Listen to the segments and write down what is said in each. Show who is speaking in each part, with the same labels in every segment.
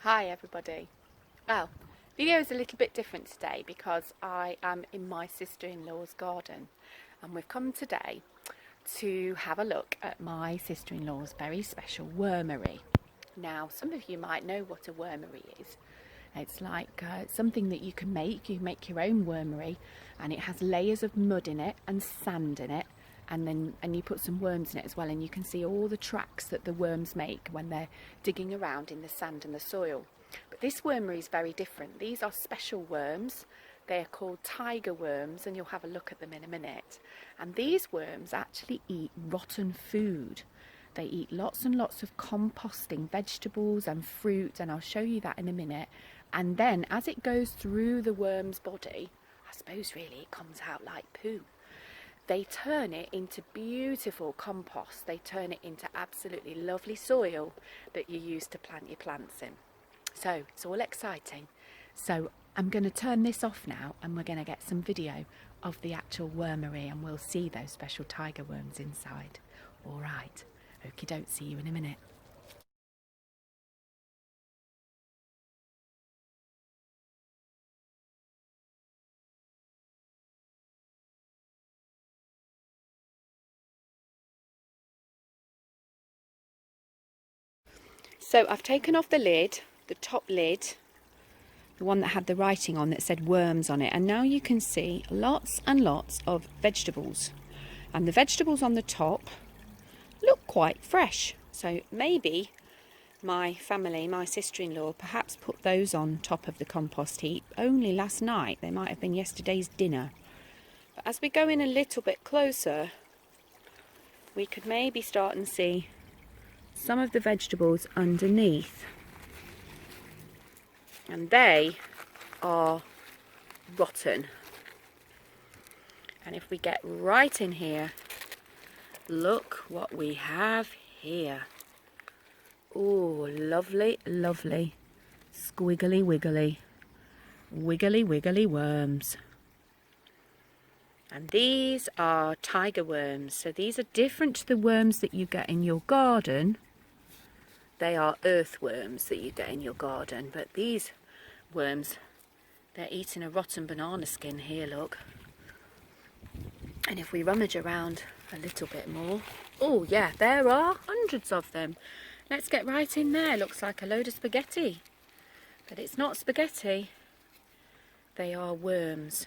Speaker 1: Hi everybody. Well, video is a little bit different today because I am in my sister-in-law's garden and we've come today to have a look at my sister-in-law's very special wormery. Now, some of you might know what a wormery is. It's like something that you can make. You make your own wormery and it has layers of mud in it and sand in it, and you put some worms in it as well, and you can see all the tracks that the worms make when they're digging around in the sand and the soil. But this wormery is very different. These are special worms. They're called tiger worms, and you'll have a look at them in a minute. And these worms actually eat rotten food. They eat lots and lots of composting vegetables and fruit, and I'll show you that in a minute. And then as it goes through the worm's body, I suppose really it comes out like poo. They turn it into beautiful compost. They turn it into absolutely lovely soil that you use to plant your plants in. So it's all exciting. So I'm going to turn this off now and we're going to get some video of the actual wormery and we'll see those special tiger worms inside. All right. Okie doke, see you in a minute. So I've taken off the lid, the top lid, the one that had the writing on that said worms on it, and now you can see lots and lots of vegetables, and the vegetables on the top look quite fresh. So maybe my family, my sister-in-law, perhaps put those on top of the compost heap only last night. They might have been yesterday's dinner. But as we go in a little bit closer, we could maybe start and see some of the vegetables underneath, and they are rotten. And if we get right in here, look what we have here. Oh, lovely, lovely, squiggly wiggly, wiggly wiggly worms. And these are tiger worms. So these are different to the worms that you get in your garden. They are earthworms that you get in your garden. But these worms, they're eating a rotten banana skin here, look. And if we rummage around a little bit more, oh yeah, there are hundreds of them. Let's get right in there. Looks like a load of spaghetti. But it's not spaghetti. They are worms.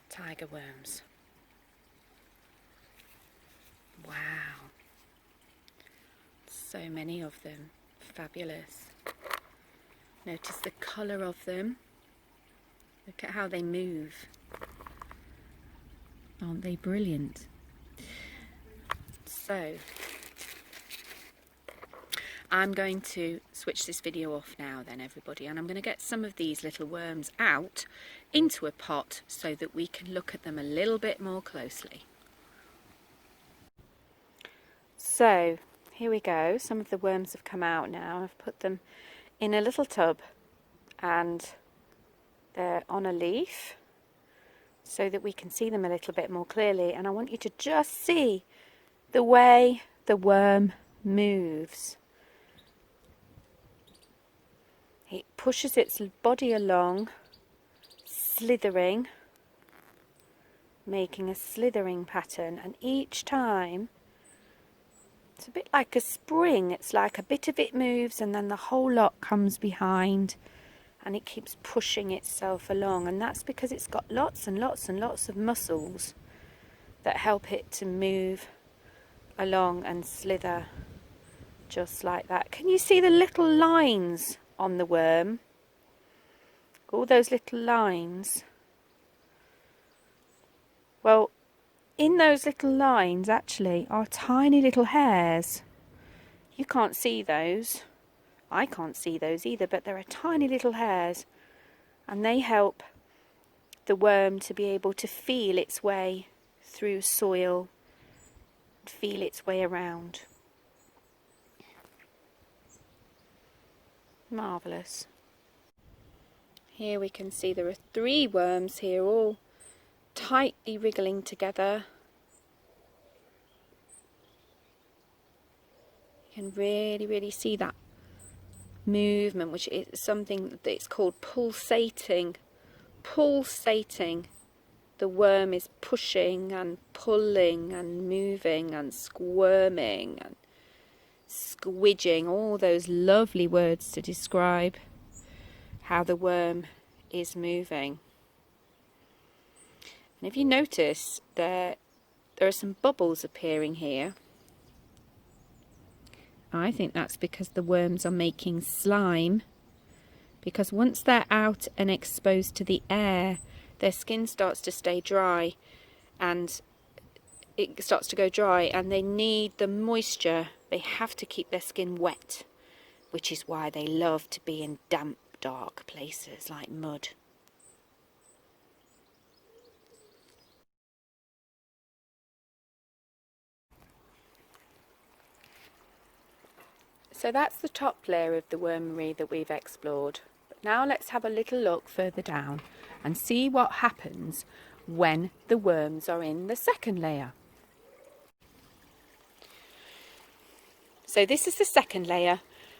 Speaker 1: Tiger worms. Wow. So many of them. Fabulous. Notice the colour of them. Look at how they move. Aren't they brilliant? So, I'm going to switch this video off now then, everybody, and I'm going to get some of these little worms out into a pot so that we can look at them a little bit more closely. So, here we go. Some of the worms have come out now. I've put them in a little tub and they're on a leaf so that we can see them a little bit more clearly. And I want you to just see the way the worm moves. It pushes its body along, slithering, making a slithering pattern, and each time it's a bit like a spring. It's like a bit of it moves and then the whole lot comes behind and it keeps pushing itself along, and that's because it's got lots and lots and lots of muscles that help it to move along and slither just like that. Can you see the little lines on the worm? All those little lines. Well, in those little lines actually are tiny little hairs. You can't see those. I can't see those either, but there are tiny little hairs, and they help the worm to be able to feel its way through soil, feel its way around. Marvellous. Here we can see there are 3 worms here, all tightly wriggling together. You can really see that movement, which is something that's called pulsating. Pulsating. The worm is pushing and pulling and moving and squirming and squidging, all those lovely words to describe how the worm is moving. And if you notice, there are some bubbles appearing here. I think that's because the worms are making slime, because once they're out and exposed to the air, their skin starts to stay dry, and it starts to go dry, and they need the moisture. They have to keep their skin wet, which is why they love to be in damp, dark places like mud. So that's the top layer of the wormery that we've explored. But now let's have a little look further down and see what happens when the worms are in the second layer. So this is the second layer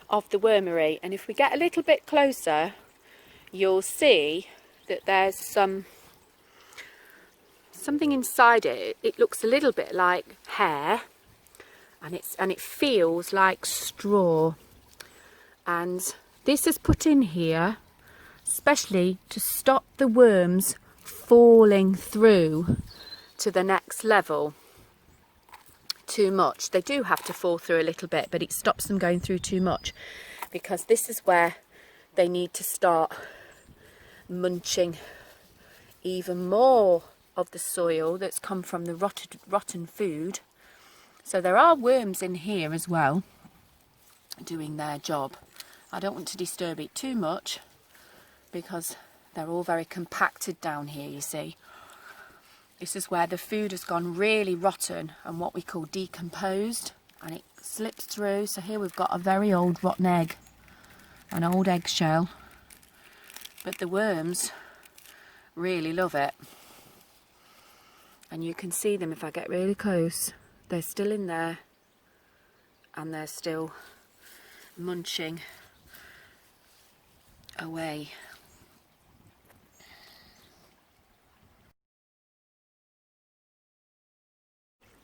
Speaker 1: of the wormery, and if we get a little bit closer, you'll see that there's something inside it. It looks a little bit like hair, and it feels like straw, and this is put in here especially to stop the worms falling through to the next level too much. They do have to fall through a little bit, but it stops them going through too much, because this is where they need to start munching even more of the soil that's come from the rotten food. So there are worms in here as well doing their job. I don't want to disturb it too much because they're all very compacted down here, you see. This is where the food has gone really rotten and what we call decomposed, and it slips through. So here we've got a very old rotten egg, an old eggshell, but the worms really love it. And you can see them if I get really close. They're still in there and they're still munching away.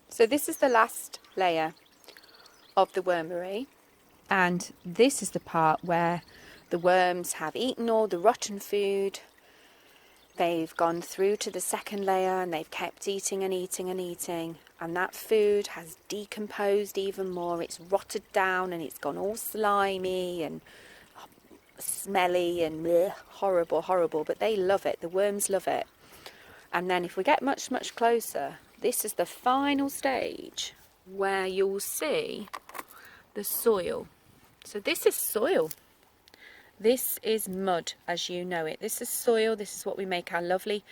Speaker 1: So this is the last layer of the wormery, and this is the part where the worms have eaten all the rotten food. They've gone through to the second layer and they've kept eating and eating and eating, and that food has decomposed even more. It's rotted down and it's gone all slimy and smelly and horrible, horrible, but they love it. The worms love it. And then if we get much, much closer, this is the final stage where you'll see the soil. So this is soil. This is mud as you know it. This is soil. This is what we make our lovely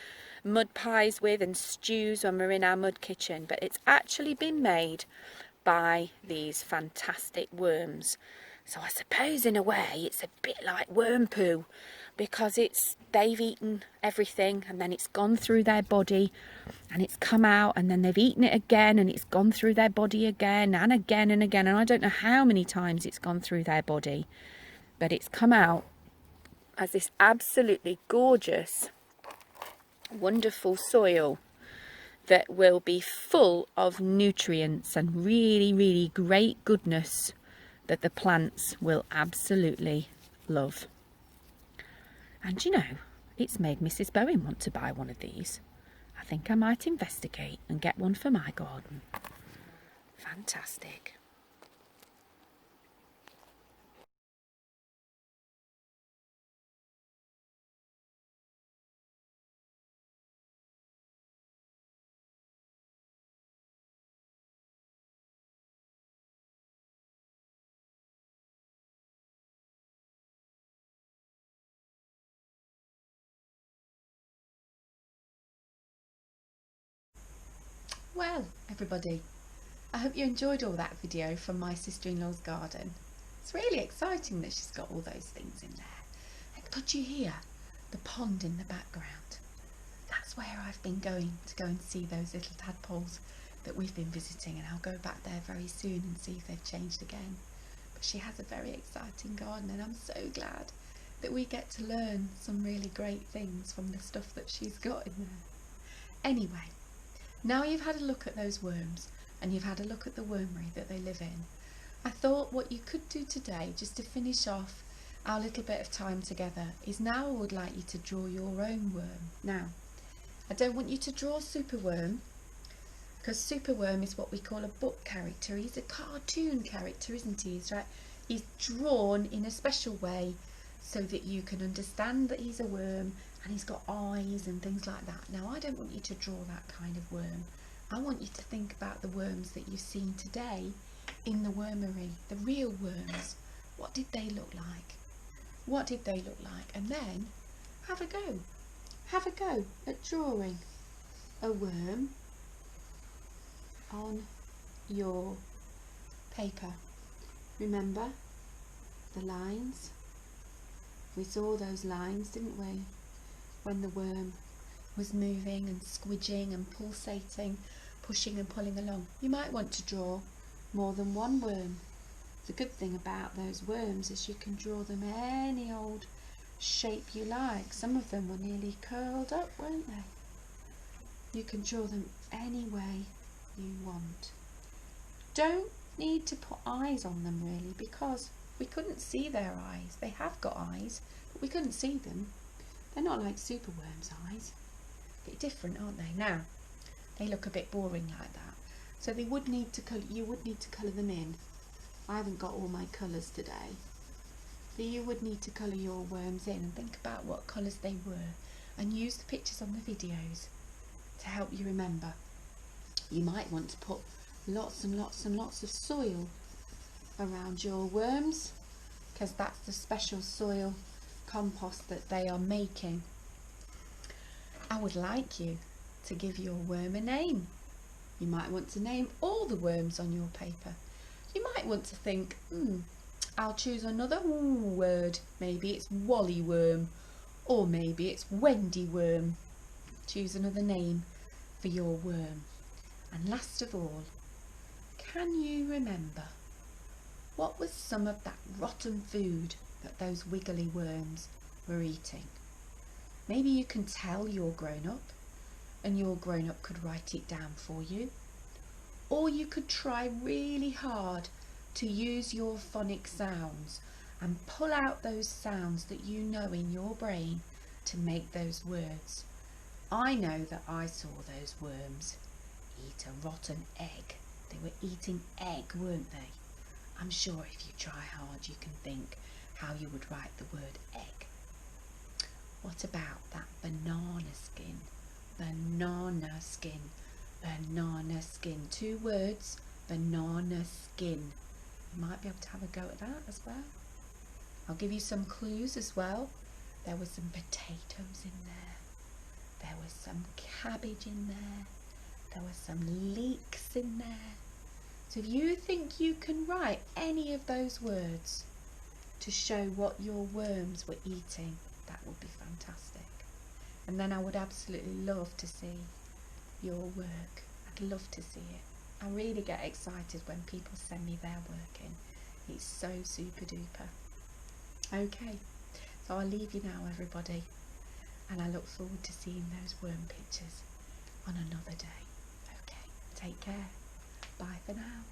Speaker 1: mud pies with and stews when we're in our mud kitchen. But it's actually been made by these fantastic worms. So I suppose in a way it's a bit like worm poo, because they've eaten everything and then it's gone through their body and it's come out, and then they've eaten it again and it's gone through their body again and again and again, and I don't know how many times it's gone through their body, but it's come out as this absolutely gorgeous, wonderful soil that will be full of nutrients and really, really great goodness that the plants will absolutely love. And you know, it's made Mrs Bowen want to buy one of these. I think I might investigate and get one for my garden. Fantastic. Well, everybody, I hope you enjoyed all that video from my sister-in-law's garden. It's really exciting that she's got all those things in there. And could you hear the pond in the background? That's where I've been going to go and see those little tadpoles that we've been visiting, and I'll go back there very soon and see if they've changed again. But she has a very exciting garden, and I'm so glad that we get to learn some really great things from the stuff that she's got in there. Anyway, now you've had a look at those worms and you've had a look at the wormery that they live in, I thought what you could do today, just to finish off our little bit of time together, is now I would like you to draw your own worm. Now, I don't want you to draw Superworm, because Superworm is what we call a book character. He's a cartoon character, isn't he? He's drawn in a special way so that you can understand that he's a worm and he's got eyes and things like that. Now, I don't want you to draw that kind of worm. I want you to think about the worms that you've seen today in the wormery, the real worms. What did they look like? What did they look like? And then have a go. Have a go at drawing a worm on your paper. Remember the lines? We saw those lines, didn't we? When the worm was moving and squidging and pulsating, pushing and pulling along. You might want to draw more than one worm. The good thing about those worms is you can draw them any old shape you like. Some of them were nearly curled up, weren't they? You can draw them any way you want. Don't need to put eyes on them really, because we couldn't see their eyes. They have got eyes, but we couldn't see them. They're not like Superworm's eyes. A bit different, aren't they? Now, they look a bit boring like that. So they would need to you would need to colour them in. I haven't got all my colours today. But you would need to colour your worms in and think about what colours they were, and use the pictures on the videos to help you remember. You might want to put lots and lots and lots of soil around your worms, because that's the special soil compost that they are making. I would like you to give your worm a name. You might want to name all the worms on your paper. You might want to think, I'll choose another word. Maybe it's Wally worm, or maybe it's Wendy worm. Choose another name for your worm. And last of all, can you remember what was some of that rotten food that those wiggly worms were eating? Maybe you can tell you're grown up, and your grown up could write it down for you. Or you could try really hard to use your phonic sounds and pull out those sounds that you know in your brain to make those words. I know that I saw those worms eat a rotten egg. They were eating egg, weren't they? I'm sure if you try hard you can think how you would write the word egg. What about that banana skin? Banana skin. Banana skin. 2 words. Banana skin. You might be able to have a go at that as well. I'll give you some clues as well. There were some potatoes in there. There was some cabbage in there. There were some leeks in there. So if you think you can write any of those words to show what your worms were eating, that would be fantastic. And then I would absolutely love to see your work. I'd love to see it. I really get excited when people send me their work in. It's so super duper. Okay, so I'll leave you now, everybody, and I look forward to seeing those worm pictures on another day. Okay, take care. Bye for now.